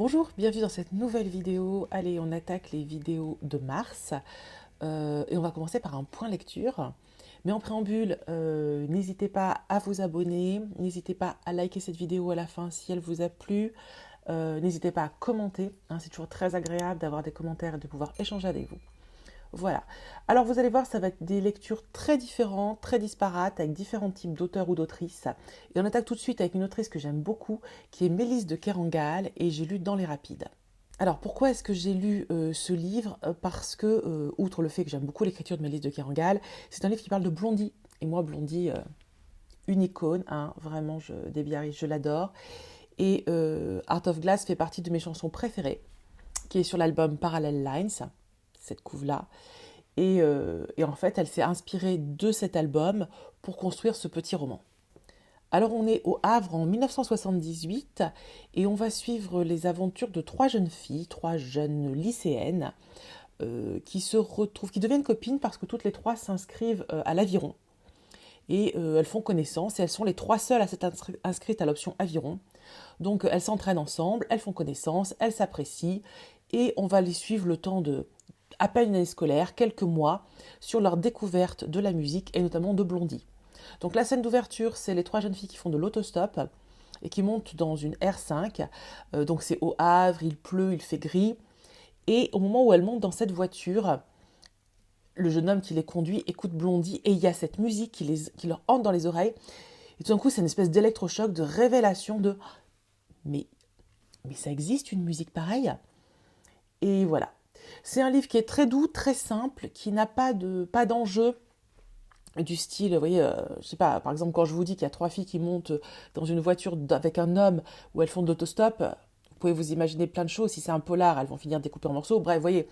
Bonjour, bienvenue dans cette nouvelle vidéo. Allez, on attaque les vidéos de mars et on va commencer par un point lecture. Mais en préambule, n'hésitez pas à vous abonner, n'hésitez pas à liker cette vidéo à la fin si elle vous a plu, n'hésitez pas à commenter, hein, c'est toujours très agréable d'avoir des commentaires et de pouvoir échanger avec vous. Voilà. Alors vous allez voir, ça va être des lectures très différentes, très disparates, avec différents types d'auteurs ou d'autrices. Et on attaque tout de suite avec une autrice que j'aime beaucoup, qui est Mélisse de Kerangal, et j'ai lu Dans les Rapides. Alors pourquoi est-ce que j'ai lu ce livre? Parce que, outre le fait que j'aime beaucoup l'écriture de Mélisse de Kerangal, c'est un livre qui parle de Blondie. Et moi, Blondie, une icône, hein, vraiment, Debbie Harry, je l'adore. Et Art of Glass fait partie de mes chansons préférées, qui est sur l'album Parallel Lines, cette couve-là. Et en fait, elle s'est inspirée de cet album pour construire ce petit roman. Alors on est au Havre en 1978 et on va suivre les aventures de trois jeunes filles, trois jeunes lycéennes qui se retrouvent, qui deviennent copines parce que toutes les trois s'inscrivent à l'aviron. Et elles font connaissance et elles sont les trois seules à s'être inscrites à l'option aviron. Donc elles s'entraînent ensemble, elles font connaissance, elles s'apprécient et on va les suivre le temps de à peine une année scolaire, quelques mois, sur leur découverte de la musique et notamment de Blondie. Donc la scène d'ouverture, c'est les trois jeunes filles qui font de l'autostop et qui montent dans une R5. Donc c'est au Havre, il pleut, il fait gris. Et au moment où elles montent dans cette voiture, le jeune homme qui les conduit écoute Blondie et il y a cette musique qui leur entre dans les oreilles. Et tout d'un coup, c'est une espèce d'électrochoc, de révélation de mais, mais ça existe une musique pareille. Et voilà. C'est un livre qui est très doux, très simple, qui n'a pas d'enjeu du style, vous voyez, je sais pas, par exemple, quand je vous dis qu'il y a trois filles qui montent dans une voiture avec un homme où elles font de l'autostop, vous pouvez vous imaginer plein de choses. Si c'est un polar, elles vont finir découpées en morceaux. Bref, vous voyez.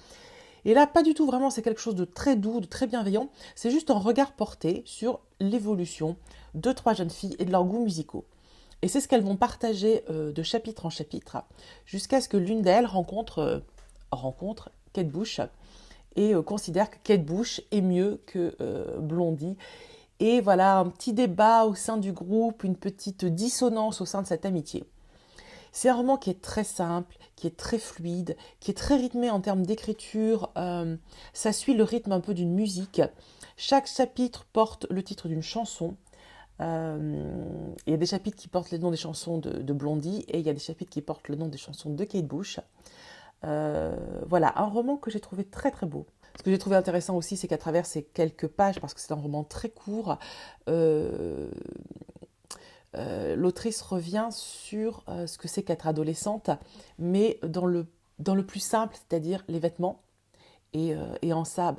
Et là, pas du tout, vraiment, c'est quelque chose de très doux, de très bienveillant. C'est juste un regard porté sur l'évolution de trois jeunes filles et de leurs goûts musicaux. Et c'est ce qu'elles vont partager de chapitre en chapitre, jusqu'à ce que l'une d'elles rencontre Kate Bush et considère que Kate Bush est mieux que Blondie. Et voilà, un petit débat au sein du groupe, une petite dissonance au sein de cette amitié. C'est un roman qui est très simple, qui est très fluide, qui est très rythmé en termes d'écriture. Ça suit le rythme un peu d'une musique. Chaque chapitre porte le titre d'une chanson. Il y a des chapitres qui portent le nom des chansons de Blondie et il y a des chapitres qui portent le nom des chansons de Kate Bush. Voilà, un roman que j'ai trouvé très très beau. Ce que j'ai trouvé intéressant aussi, c'est qu'à travers ces quelques pages, parce que c'est un roman très court, l'autrice revient sur ce que c'est qu'être adolescente, mais dans le plus simple, c'est-à-dire les vêtements. Et en ça,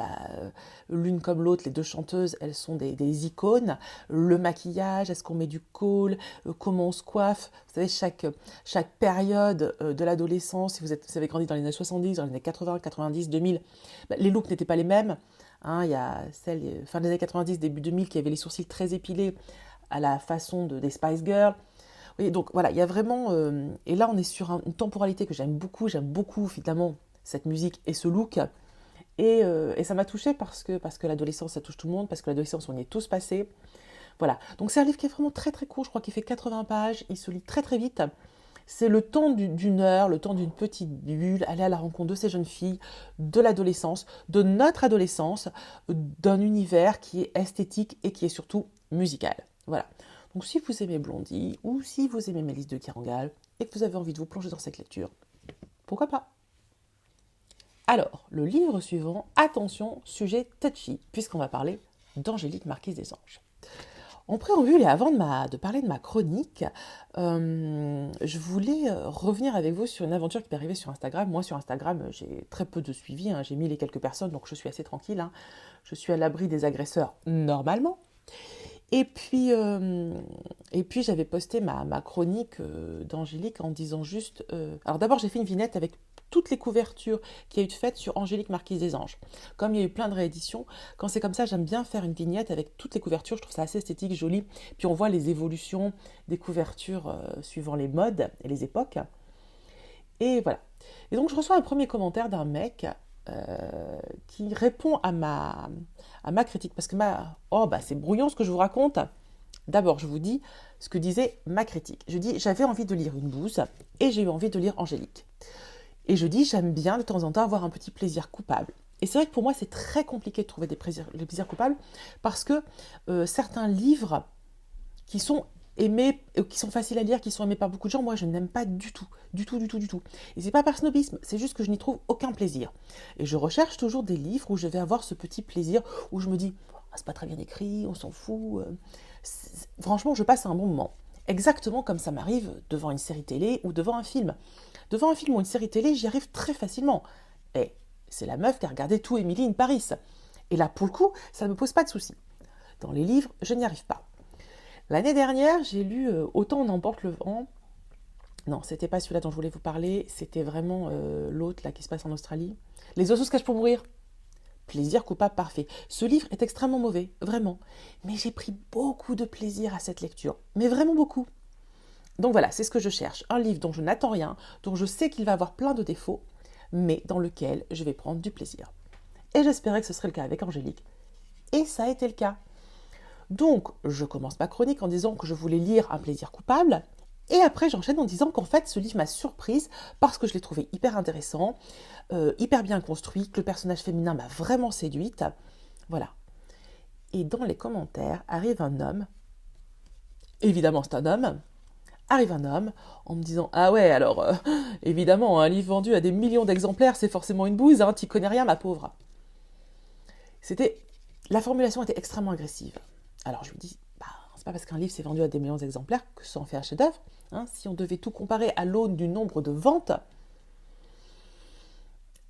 l'une comme l'autre, les deux chanteuses, elles sont des icônes. Le maquillage, est-ce qu'on met du col, comment on se coiffe. Vous savez, chaque période de l'adolescence, si vous avez grandi dans les années 70, dans les années 80, 90, 2000, les looks n'étaient pas les mêmes. Hein, il y a celle, fin des années 90, début 2000, qui avait les sourcils très épilés à la façon des Spice Girls. Oui, donc voilà, il y a vraiment... et là, on est sur une temporalité que j'aime beaucoup finalement, cette musique et ce look. Et ça m'a touchée parce que l'adolescence, ça touche tout le monde, parce que l'adolescence, on y est tous passés. Voilà. Donc c'est un livre qui est vraiment très très court, je crois qu'il fait 80 pages, il se lit très très vite. C'est le temps d'une heure, le temps d'une petite bulle, aller à la rencontre de ces jeunes filles, de l'adolescence, de notre adolescence, d'un univers qui est esthétique et qui est surtout musical. Voilà. Donc si vous aimez Blondie, ou si vous aimez Mélisse de Kerangal, et que vous avez envie de vous plonger dans cette lecture, pourquoi pas? Alors, le livre suivant, attention, sujet touchy, puisqu'on va parler d'Angélique Marquise des Anges. En préambule et avant de parler de ma chronique, je voulais revenir avec vous sur une aventure qui m'est arrivée sur Instagram. Moi, sur Instagram, j'ai très peu de suivi, hein, j'ai 1000 et quelques personnes, donc je suis assez tranquille. Hein. Je suis à l'abri des agresseurs, normalement. Et puis j'avais posté ma chronique d'Angélique en disant juste... Alors d'abord, j'ai fait une vignette avec toutes les couvertures qu'il y a eu de faites sur Angélique Marquise des Anges. Comme il y a eu plein de rééditions, quand c'est comme ça, j'aime bien faire une vignette avec toutes les couvertures. Je trouve ça assez esthétique, joli. Puis on voit les évolutions des couvertures suivant les modes et les époques. Et voilà. Et donc je reçois un premier commentaire d'un mec qui répond à ma critique. Parce que c'est brouillon ce que je vous raconte. D'abord, je vous dis ce que disait ma critique. Je dis, j'avais envie de lire une bouse et j'ai eu envie de lire Angélique. Et je dis, j'aime bien de temps en temps avoir un petit plaisir coupable. Et c'est vrai que pour moi, c'est très compliqué de trouver des plaisirs coupables parce que certains livres qui sont aimés, qui sont faciles à lire, qui sont aimés par beaucoup de gens, moi, je n'aime pas du tout. Du tout, du tout, du tout. Et c'est pas par snobisme, c'est juste que je n'y trouve aucun plaisir. Et je recherche toujours des livres où je vais avoir ce petit plaisir, où je me dis, ah, c'est pas très bien écrit, on s'en fout. Franchement, je passe un bon moment. Exactement comme ça m'arrive devant une série télé ou devant un film. Devant un film ou une série télé, j'y arrive très facilement. Et c'est la meuf qui a regardé tout Emily in Paris. Et là, pour le coup, ça ne me pose pas de soucis. Dans les livres, je n'y arrive pas. L'année dernière, j'ai lu Autant on emporte le vent. Non, c'était pas celui-là dont je voulais vous parler. C'était vraiment l'autre là qui se passe en Australie. Les oiseaux se cachent pour mourir. Plaisir coupable parfait. Ce livre est extrêmement mauvais, vraiment. Mais j'ai pris beaucoup de plaisir à cette lecture. Mais vraiment beaucoup. Donc voilà, c'est ce que je cherche. Un livre dont je n'attends rien, dont je sais qu'il va avoir plein de défauts, mais dans lequel je vais prendre du plaisir. Et j'espérais que ce serait le cas avec Angélique. Et ça a été le cas. Donc, je commence ma chronique en disant que je voulais lire Un plaisir coupable. Et après, j'enchaîne en disant qu'en fait, ce livre m'a surprise parce que je l'ai trouvé hyper intéressant, hyper bien construit, que le personnage féminin m'a vraiment séduite. Voilà. Et dans les commentaires arrive un homme. Évidemment, c'est un homme. Arrive un homme en me disant « Ah ouais, alors, évidemment, un livre vendu à des millions d'exemplaires, c'est forcément une bouse, hein, t'y connais rien, ma pauvre. » La formulation était extrêmement agressive. Alors je lui dis « Bah, c'est pas parce qu'un livre s'est vendu à des millions d'exemplaires que ça en fait un chef-d'œuvre. Hein, si on devait tout comparer à l'aune du nombre de ventes,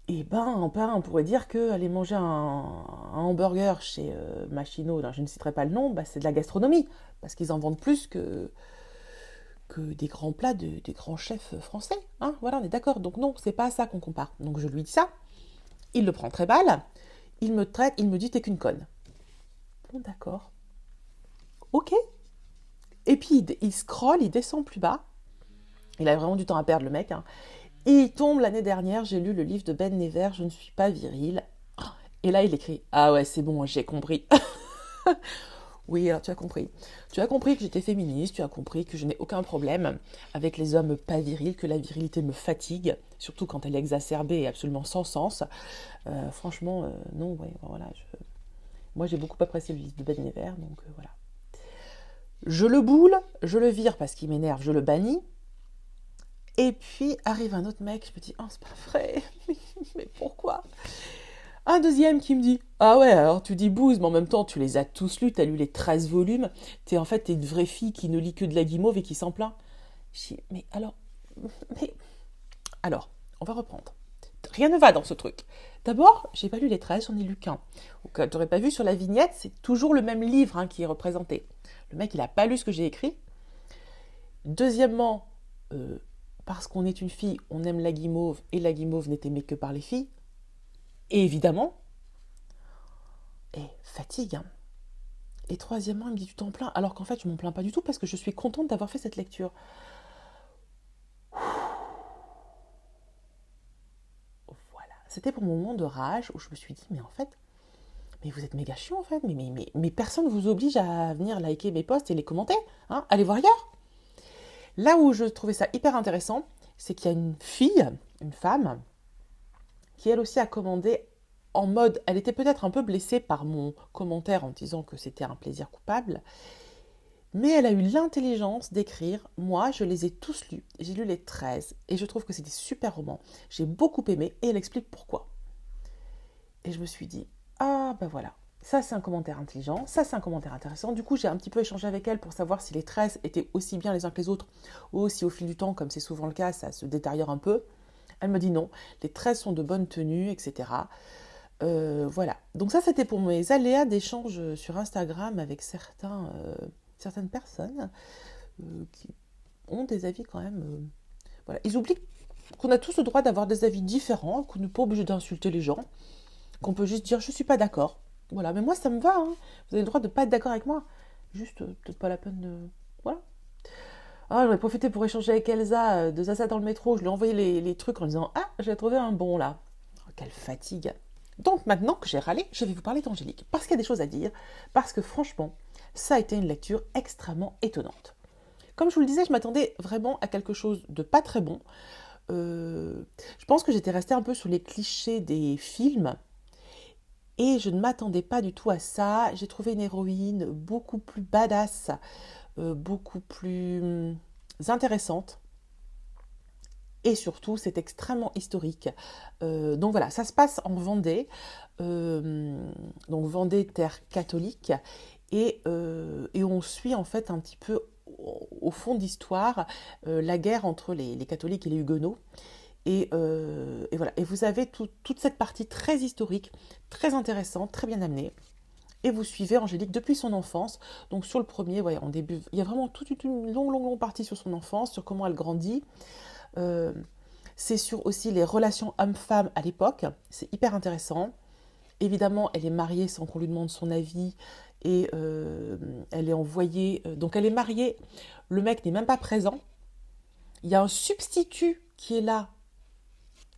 eh ben, on pourrait dire qu'aller manger un hamburger chez Machino, je ne citerai pas le nom, bah, c'est de la gastronomie, parce qu'ils en vendent plus que des grands plats des grands chefs français. Hein, voilà, on est d'accord. Donc non, c'est pas à ça qu'on compare. Donc je lui dis ça. Il le prend très mal. Il me traite, il me dit t'es qu'une conne. Bon, d'accord. Ok. Et puis il scrolle, il descend plus bas. Il a vraiment du temps à perdre, le mec. Hein. Et il tombe l'année dernière, j'ai lu le livre de Ben Never, Je ne suis pas viril. Et là, il écrit ah ouais, c'est bon, j'ai compris. Oui, alors tu as compris. Tu as compris que j'étais féministe, tu as compris que je n'ai aucun problème avec les hommes pas virils, que la virilité me fatigue, surtout quand elle est exacerbée et absolument sans sens. Franchement, non, ouais, voilà. Moi, j'ai beaucoup apprécié le livre de Ben Never, donc voilà. Je le boule, je le vire parce qu'il m'énerve, je le bannis. Et puis arrive un autre mec, je me dis, oh, c'est pas vrai, mais pourquoi ? Un deuxième qui me dit « Ah ouais, alors tu dis bouse, mais en même temps, tu les as tous lus, t'as lu les 13 volumes. T'es une vraie fille qui ne lit que de la guimauve et qui s'en plaint. » Je dis « Mais alors, on va reprendre. Rien ne va dans ce truc. D'abord, j'ai pas lu les 13, j'en ai lu qu'un. Tu n'aurais pas vu sur la vignette, c'est toujours le même livre hein, qui est représenté. Le mec, il a pas lu ce que j'ai écrit. Deuxièmement, parce qu'on est une fille, on aime la guimauve, et la guimauve n'est aimée que par les filles. Et évidemment, et fatigue. Hein. Et troisièmement, il me dit tu t'en plains, alors qu'en fait je m'en plains pas du tout parce que je suis contente d'avoir fait cette lecture. Voilà, c'était pour mon moment de rage où je me suis dit mais en fait, mais vous êtes méga chiant en fait, mais personne ne vous oblige à venir liker mes posts et les commenter, hein, allez voir ailleurs. Là où je trouvais ça hyper intéressant, c'est qu'il y a une fille, une femme, qui elle aussi a commandé en mode, elle était peut-être un peu blessée par mon commentaire en disant que c'était un plaisir coupable, mais elle a eu l'intelligence d'écrire, moi je les ai tous lus, j'ai lu les 13, et je trouve que c'est des super romans, j'ai beaucoup aimé, et elle explique pourquoi. Et je me suis dit, ah ben voilà, ça c'est un commentaire intelligent, ça c'est un commentaire intéressant, du coup j'ai un petit peu échangé avec elle pour savoir si les 13 étaient aussi bien les uns que les autres, ou si au fil du temps, comme c'est souvent le cas, ça se détériore un peu. Elle me dit non, les 13 sont de bonne tenue, etc., voilà. Donc ça, c'était pour mes aléas d'échange sur Instagram avec certaines personnes qui ont des avis quand même... voilà. Ils oublient qu'on a tous le droit d'avoir des avis différents, qu'on n'est pas obligé d'insulter les gens, qu'on peut juste dire « je suis pas d'accord ». Voilà, mais moi, ça me va. Hein. Vous avez le droit de ne pas être d'accord avec moi. Juste, peut-être pas la peine de... Voilà. Ah, j'en ai profité pour échanger avec Elsa de Zaza dans le métro. Je lui ai envoyé les trucs en disant « Ah, j'ai trouvé un bon là. Oh, » Quelle fatigue. Donc maintenant que j'ai râlé, je vais vous parler d'Angélique, parce qu'il y a des choses à dire, parce que franchement, ça a été une lecture extrêmement étonnante. Comme je vous le disais, je m'attendais vraiment à quelque chose de pas très bon. Je pense que j'étais restée un peu sur les clichés des films et je ne m'attendais pas du tout à ça. J'ai trouvé une héroïne beaucoup plus badass, beaucoup plus intéressante. Et surtout, c'est extrêmement historique. Donc voilà, ça se passe en Vendée, donc Vendée, terre catholique, et on suit en fait un petit peu au fond d'histoire la guerre entre les catholiques et les huguenots. Et voilà, et vous avez toute cette partie très historique, très intéressante, très bien amenée. Et vous suivez Angélique depuis son enfance. Donc sur le premier, ouais, en début, il y a vraiment toute une longue partie sur son enfance, sur comment elle grandit. Euh, c'est sur aussi les relations hommes-femmes à l'époque. C'est hyper intéressant. Évidemment, elle est mariée sans qu'on lui demande son avis. Et elle est envoyée. Donc elle est mariée. Le mec n'est même pas présent. Il y a un substitut qui est là.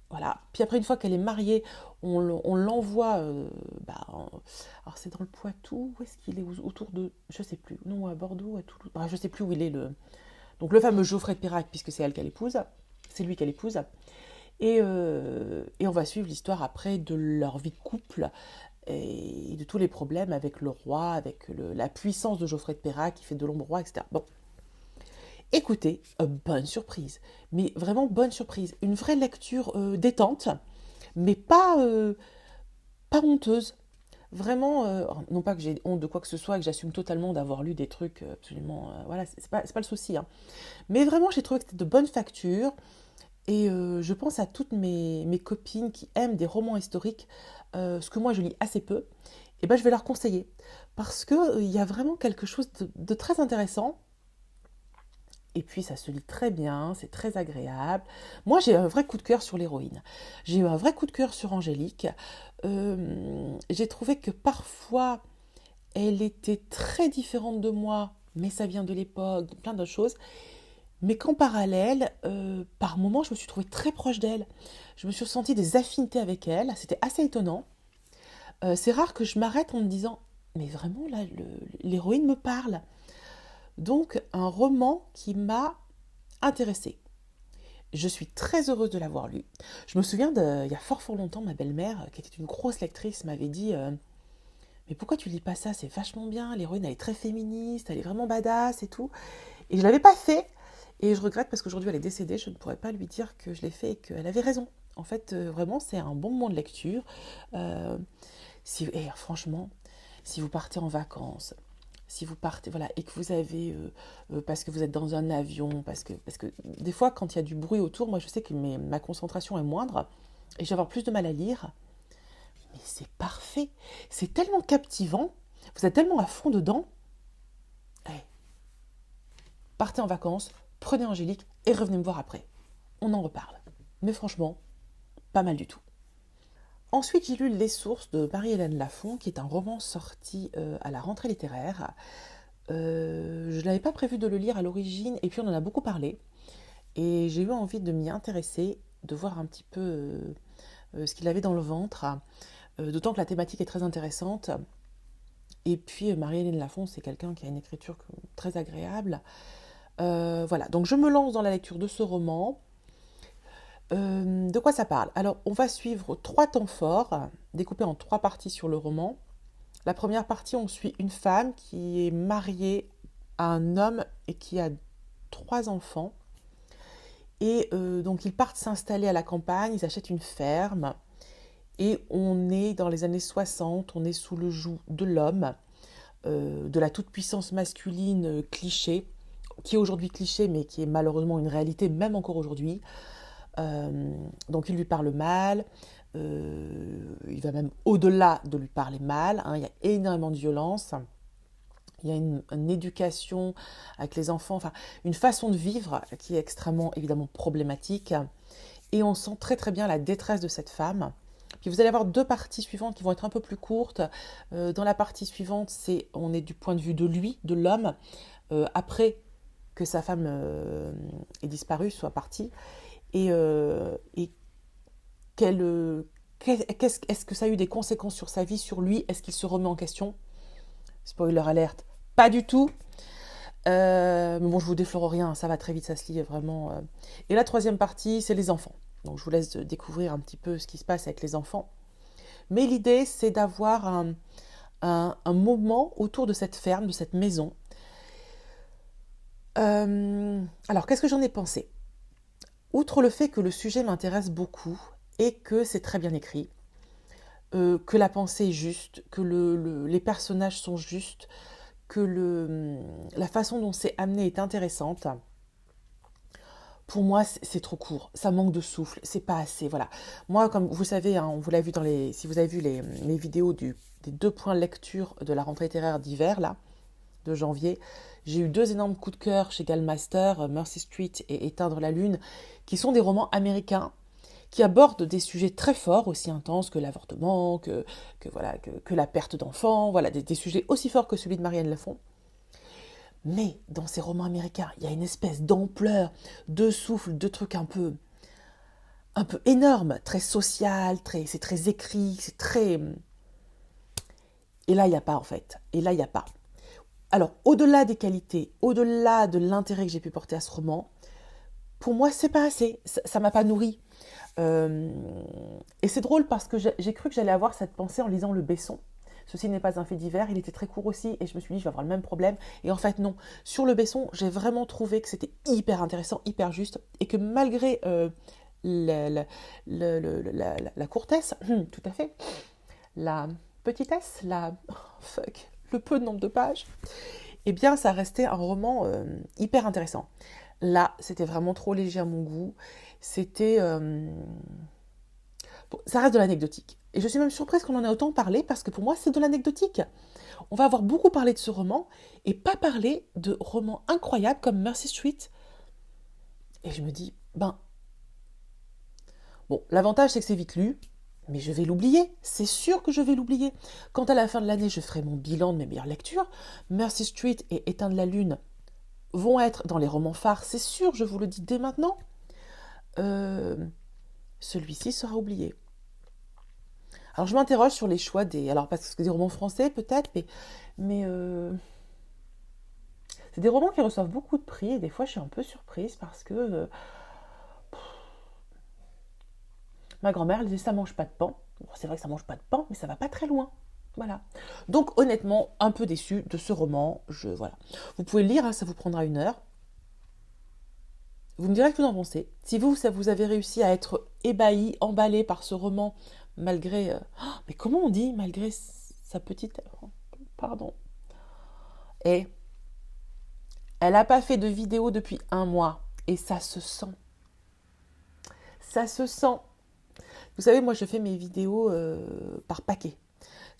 Voilà. Puis après, une fois qu'elle est mariée, on l'envoie. Alors c'est dans le Poitou. Où est-ce qu'il est autour de. Je sais plus. Non, à Bordeaux, à Toulouse. Bref, je sais plus où il est. Donc le fameux Geoffrey de Perrac, puisque c'est elle qu'elle épouse. C'est lui qu'elle épouse. Et on va suivre l'histoire après de leur vie de couple et de tous les problèmes avec le roi, avec la puissance de Geoffrey de Perrac qui fait de l'ombre roi, etc. Bon, écoutez, bonne surprise, mais vraiment bonne surprise. Une vraie lecture détente, mais pas honteuse. Vraiment, non pas que j'ai honte de quoi que ce soit, que j'assume totalement d'avoir lu des trucs absolument... voilà, c'est pas le souci. Hein. Mais vraiment, j'ai trouvé que c'était de bonne facture. Et je pense à toutes mes copines qui aiment des romans historiques, ce que moi je lis assez peu, et ben je vais leur conseiller. Parce qu'il y a vraiment quelque chose de très intéressant. Et puis ça se lit très bien, c'est très agréable. Moi j'ai un vrai coup de cœur sur l'héroïne. J'ai eu un vrai coup de cœur sur Angélique. J'ai trouvé que parfois elle était très différente de moi, mais ça vient de l'époque, de plein de choses. Mais qu'en parallèle, par moments, je me suis trouvée très proche d'elle. Je me suis ressentie des affinités avec elle. C'était assez étonnant. C'est rare que je m'arrête en me disant, mais vraiment, là, l'héroïne me parle. Donc, un roman qui m'a intéressée. Je suis très heureuse de l'avoir lu. Je me souviens, il y a fort longtemps, ma belle-mère, qui était une grosse lectrice, m'avait dit mais pourquoi tu lis pas ça? C'est vachement bien. L'héroïne, elle est très féministe, elle est vraiment badass et tout. Et je ne l'avais pas fait. Et je regrette parce qu'aujourd'hui elle est décédée, je ne pourrais pas lui dire que je l'ai fait et qu'elle avait raison. En fait, vraiment, c'est un bon moment de lecture. Euh, franchement, si vous partez en vacances, si vous partez, voilà, et que vous avez, parce que vous êtes dans un avion, parce que des fois, quand il y a du bruit autour, moi je sais que ma concentration est moindre et je vais avoir plus de mal à lire. Mais c'est parfait. C'est tellement captivant. Vous êtes tellement à fond dedans. Allez, partez en vacances, prenez Angélique et revenez me voir après. On en reparle. Mais franchement, pas mal du tout. Ensuite, j'ai lu Les Sources de Marie-Hélène Lafon, qui est un roman sorti à la rentrée littéraire. Je n'avais pas prévu de le lire à l'origine, et puis on en a beaucoup parlé. Et j'ai eu envie de m'y intéresser, de voir un petit peu ce qu'il avait dans le ventre. D'autant que la thématique est très intéressante. Et puis Marie-Hélène Lafon, c'est quelqu'un qui a une écriture très agréable. Voilà, donc je me lance dans la lecture de ce roman. De quoi ça parle? Alors, on va suivre 3 temps forts, découpés en 3 parties sur le roman. La première partie, on suit une femme qui est mariée à un homme et qui a 3 enfants. Et donc, ils partent s'installer à la campagne, ils achètent une ferme. Et on est dans les années 60, on est sous le joug de l'homme, de la toute-puissance masculine cliché, qui est aujourd'hui cliché, mais qui est malheureusement une réalité même encore aujourd'hui. Donc il lui parle mal, il va même au-delà de lui parler mal, hein, il y a énormément de violence, il y a une éducation avec les enfants, enfin une façon de vivre qui est extrêmement évidemment problématique, et on sent très bien la détresse de cette femme. Puis vous allez avoir 2 parties suivantes qui vont être un peu plus courtes. Dans la partie suivante, on est du point de vue de lui, de l'homme, après que sa femme ait disparu, soit partie. Et est-ce que ça a eu des conséquences sur sa vie, sur lui? Est-ce qu'il se remet en question? Spoiler alerte, pas du tout. Mais bon, je vous déflore rien, ça va très vite, ça se lit vraiment. Et la troisième partie, c'est les enfants. Donc je vous laisse découvrir un petit peu ce qui se passe avec les enfants. Mais l'idée, c'est d'avoir un moment autour de cette ferme, de cette maison. Alors, qu'est-ce que j'en ai pensé? Outre le fait que le sujet m'intéresse beaucoup et que c'est très bien écrit, que la pensée est juste, que les personnages sont justes, que la façon dont c'est amené est intéressante. Pour moi, c'est trop court. Ça manque de souffle. C'est pas assez. Voilà. Moi, comme vous savez, hein, on vous l'a vu si vous avez vu mes vidéos des 2 points de lecture de la rentrée littéraire d'hiver, là, de janvier, j'ai eu 2 énormes coups de cœur chez Gallmaster, Mercy Street et Éteindre la Lune, qui sont des romans américains qui abordent des sujets très forts, aussi intenses que l'avortement, que la perte d'enfants, voilà, des sujets aussi forts que celui de Marianne Lafont. Mais dans ces romans américains, il y a une espèce d'ampleur, de souffle, de trucs un peu énorme, très social, c'est très écrit, c'est très... Et là, il n'y a pas en fait. Et là, il n'y a pas. Alors, au-delà des qualités, au-delà de l'intérêt que j'ai pu porter à ce roman, pour moi, c'est pas assez. Ça m'a pas nourri. Et c'est drôle parce que j'ai cru que j'allais avoir cette pensée en lisant Le Besson. Ceci n'est pas un fait divers, il était très court aussi, et je me suis dit, je vais avoir le même problème. Et en fait, non. Sur Le Besson, j'ai vraiment trouvé que c'était hyper intéressant, hyper juste, et que malgré la courtesse, tout à fait, la petitesse, le peu de nombre de pages, eh bien, ça restait un roman hyper intéressant. Là, c'était vraiment trop léger à mon goût. C'était... Bon, ça reste de l'anecdotique. Et je suis même surprise qu'on en ait autant parlé parce que pour moi, c'est de l'anecdotique. On va avoir beaucoup parlé de ce roman et pas parler de romans incroyables comme Mercy Street. Et je me dis, bon, l'avantage c'est que c'est vite lu, mais je vais l'oublier. C'est sûr que je vais l'oublier. Quand à la fin de l'année, je ferai mon bilan de mes meilleures lectures, Mercy Street et Éteindre la Lune vont être dans les romans phares, c'est sûr, je vous le dis dès maintenant. Celui-ci sera oublié. Alors je m'interroge sur les choix des... Alors parce que des romans français peut-être, mais c'est des romans qui reçoivent beaucoup de prix et des fois je suis un peu surprise parce que ma grand-mère elle disait ça mange pas de pain. Bon, c'est vrai que ça mange pas de pain, mais ça va pas très loin. Voilà. Donc honnêtement, un peu déçue de ce roman. Voilà. Vous pouvez le lire, hein, ça vous prendra 1 heure. Vous me direz ce que vous en pensez. Si vous avez réussi à être ébahi, emballé par ce roman, malgré... mais comment on dit malgré sa petite... Pardon. Et elle n'a pas fait de vidéo depuis 1 mois. Et ça se sent. Ça se sent. Vous savez, moi, je fais mes vidéos par paquet.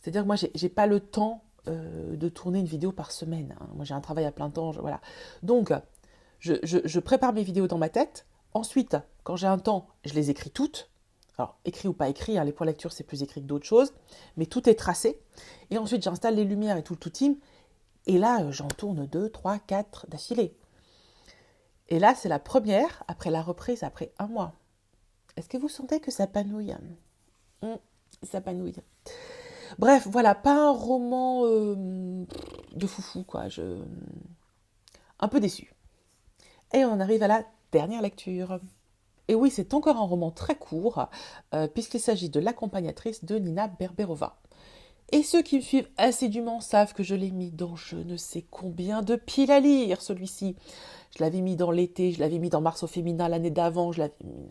C'est-à-dire que moi, j'ai pas le temps de tourner une vidéo par semaine. Hein. Moi, j'ai un travail à plein temps. Voilà. Donc, je prépare mes vidéos dans ma tête. Ensuite, quand j'ai un temps, je les écris toutes. Alors, écrit ou pas écrit, hein, les points lecture, c'est plus écrit que d'autres choses. Mais tout est tracé. Et ensuite, j'installe les lumières et tout le team. Et là, j'en tourne 2, 3, 4 d'affilée. Et là, c'est la première, après la reprise, après 1 mois. Est-ce que vous sentez que ça panouille? Ça panouille. Bref, voilà, pas un roman de foufou, quoi. Un peu déçue. Et on arrive à la dernière lecture. Et oui, c'est encore un roman très court, puisqu'il s'agit de L'accompagnatrice de Nina Berberova. Et ceux qui me suivent assidûment savent que je l'ai mis dans je ne sais combien de piles à lire, celui-ci. Je l'avais mis dans l'été, je l'avais mis dans Mars au féminin l'année d'avant, je l'avais mis...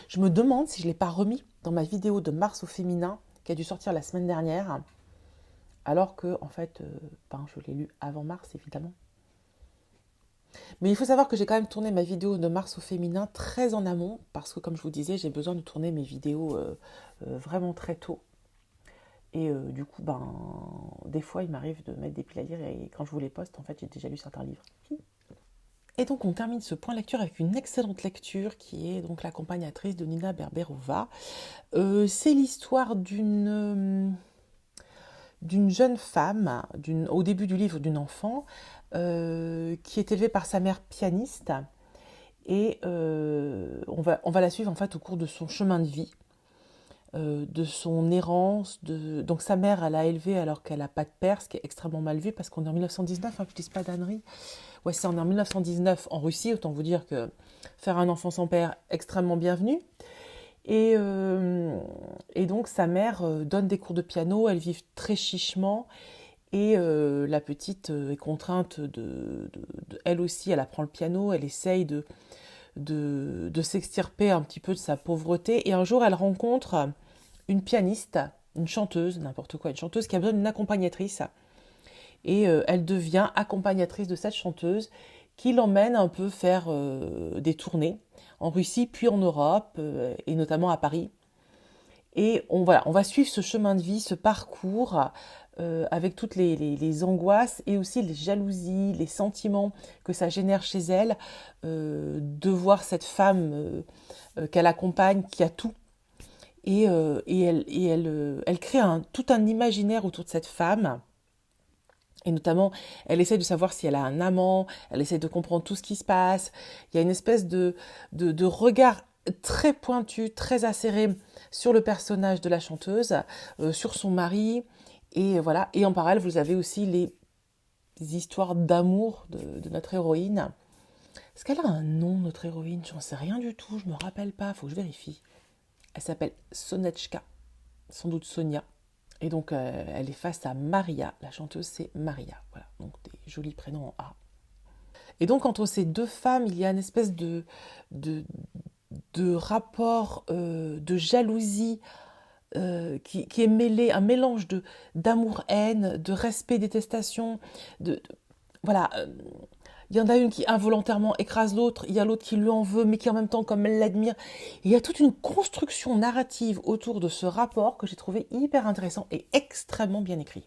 Je me demande si je ne l'ai pas remis dans ma vidéo de Mars au féminin, qui a dû sortir la semaine dernière, alors que, en fait, je l'ai lu avant Mars, évidemment. Mais il faut savoir que j'ai quand même tourné ma vidéo de Mars au féminin très en amont, parce que, comme je vous disais, j'ai besoin de tourner mes vidéos vraiment très tôt. Et du coup, des fois, il m'arrive de mettre des piles à lire, et quand je vous les poste, en fait, j'ai déjà lu certains livres. Et donc, on termine ce point lecture avec une excellente lecture qui est donc L'accompagnatrice de Nina Berberova. C'est l'histoire d'une jeune femme, au début du livre, d'une enfant, qui est élevée par sa mère pianiste. Et on va la suivre en fait au cours de son chemin de vie. de son errance. Donc sa mère, elle a élevé alors qu'elle n'a pas de père, ce qui est extrêmement mal vu, parce qu'on est en 1919, hein, je ne dis pas d'ânerie. Ouais, c'est en 1919 en Russie, autant vous dire que faire un enfant sans père, extrêmement bienvenu. Et, euh, et donc sa mère donne des cours de piano, elles vivent très chichement, et la petite est contrainte elle aussi, elle apprend le piano, elle essaye de s'extirper un petit peu de sa pauvreté, et un jour elle rencontre une pianiste, une chanteuse, n'importe quoi, une chanteuse qui a besoin d'une accompagnatrice, et elle devient accompagnatrice de cette chanteuse qui l'emmène un peu faire des tournées en Russie, puis en Europe, et notamment à Paris. Et on va suivre ce chemin de vie, ce parcours, avec toutes les angoisses et aussi les jalousies, les sentiments que ça génère chez elle, de voir cette femme qu'elle accompagne, qui a tout. Elle crée tout un imaginaire autour de cette femme. Et notamment, elle essaie de savoir si elle a un amant, elle essaie de comprendre tout ce qui se passe. Il y a une espèce de regard très pointu, très acéré sur le personnage de la chanteuse, sur son mari. Et voilà. Et en parallèle, vous avez aussi les histoires d'amour de notre héroïne. Est-ce qu'elle a un nom, notre héroïne? J'en sais rien du tout, je me rappelle pas, faut que je vérifie. Elle s'appelle Sonetchka, sans doute Sonia. Et donc, elle est face à Maria. La chanteuse, c'est Maria. Voilà, donc des jolis prénoms en A. Et donc, entre ces deux femmes, il y a une espèce de, de rapport de jalousie qui est mêlé, un mélange d'amour-haine, de respect-détestation. Voilà, il y en a une qui involontairement écrase l'autre, il y a l'autre qui lui en veut, mais qui en même temps, comme elle l'admire. Il y a toute une construction narrative autour de ce rapport que j'ai trouvé hyper intéressant et extrêmement bien écrit.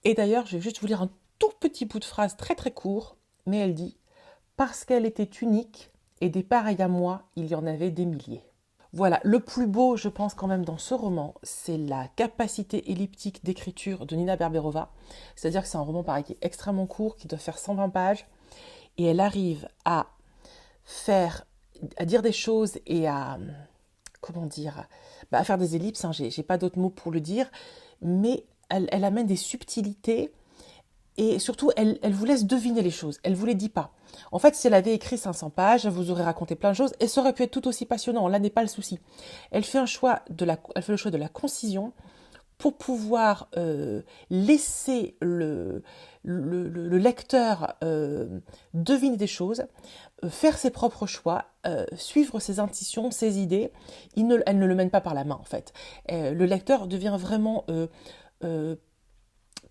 Et d'ailleurs, je vais juste vous lire un tout petit bout de phrase très très court, mais elle dit « Parce qu'elle était unique, et des pareils à moi, il y en avait des milliers. » Voilà, le plus beau, je pense quand même dans ce roman, c'est la capacité elliptique d'écriture de Nina Berberova. C'est-à-dire que c'est un roman pareil qui est extrêmement court, qui doit faire 120 pages, et elle arrive à dire des choses et à, comment dire, à faire des ellipses, hein, j'ai pas d'autres mots pour le dire, mais elle amène des subtilités, et surtout, elle vous laisse deviner les choses, elle vous les dit pas. En fait, si elle avait écrit 500 pages, elle vous aurait raconté plein de choses, et ça aurait pu être tout aussi passionnant, là n'est pas le souci. Elle fait le choix de la concision, pour pouvoir laisser le lecteur deviner des choses, faire ses propres choix, suivre ses intuitions, ses idées. Elle ne le mène pas par la main, en fait. Le lecteur devient vraiment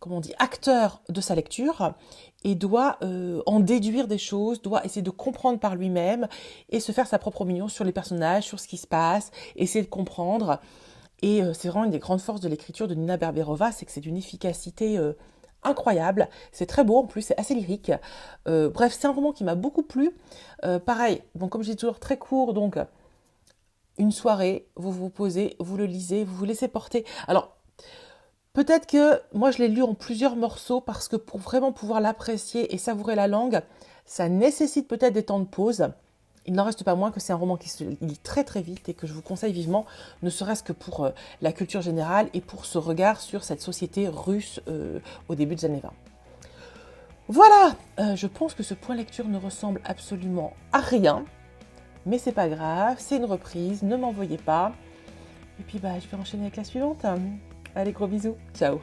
comment on dit, acteur de sa lecture et doit en déduire des choses, doit essayer de comprendre par lui-même et se faire sa propre opinion sur les personnages, sur ce qui se passe, essayer de comprendre. Et c'est vraiment une des grandes forces de l'écriture de Nina Berberova, c'est que c'est d'une efficacité incroyable. C'est très beau en plus, c'est assez lyrique. Bref, c'est un roman qui m'a beaucoup plu. Pareil, bon, comme je dis toujours, très court, donc une soirée, vous vous posez, vous le lisez, vous vous laissez porter. Alors, peut-être que moi je l'ai lu en plusieurs morceaux parce que pour vraiment pouvoir l'apprécier et savourer la langue, ça nécessite peut-être des temps de pause. Il n'en reste pas moins que c'est un roman qui se lit très très vite et que je vous conseille vivement, ne serait-ce que pour la culture générale et pour ce regard sur cette société russe au début des années 20. Voilà, je pense que ce point lecture ne ressemble absolument à rien, mais c'est pas grave, c'est une reprise, ne m'en voyez pas. Et puis je vais enchaîner avec la suivante. Allez, gros bisous, ciao.